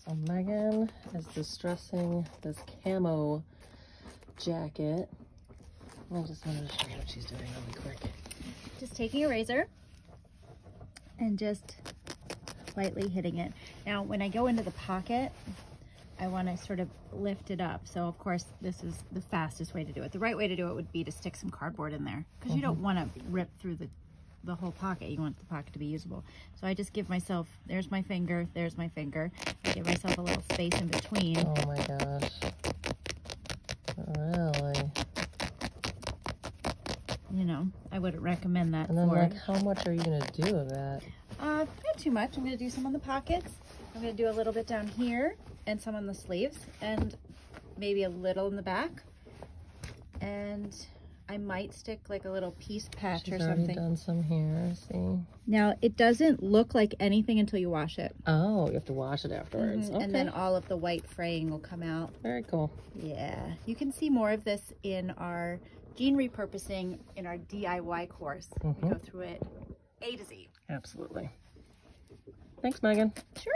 So Megan is distressing this camo jacket. I just wanted to show you what she's doing really quick. Just taking a razor and just lightly hitting it. Now, when I go into the pocket, I want to sort of lift it up. So of course, this is the fastest way to do it. The right way to do it would be to stick some cardboard in there, because you don't want to rip through the whole pocket. You want the pocket to be usable. So I just give myself, there's my finger, there's my finger. I give myself a little space in between. Oh my gosh. Really? You know, I wouldn't recommend that. And then like, how much are you gonna do of that? Not too much. I'm gonna do some on the pockets. I'm gonna do a little bit down here and some on the sleeves and maybe a little in the back. And I might stick like a little piece patch or something. She's already done some here, see? Now, it doesn't look like anything until you wash it. Oh, you have to wash it afterwards. Okay. And then all of the white fraying will come out. Very cool. Yeah. You can see more of this in our jean repurposing in our DIY course. We go through it A to Z. Absolutely. Thanks, Megan. Sure.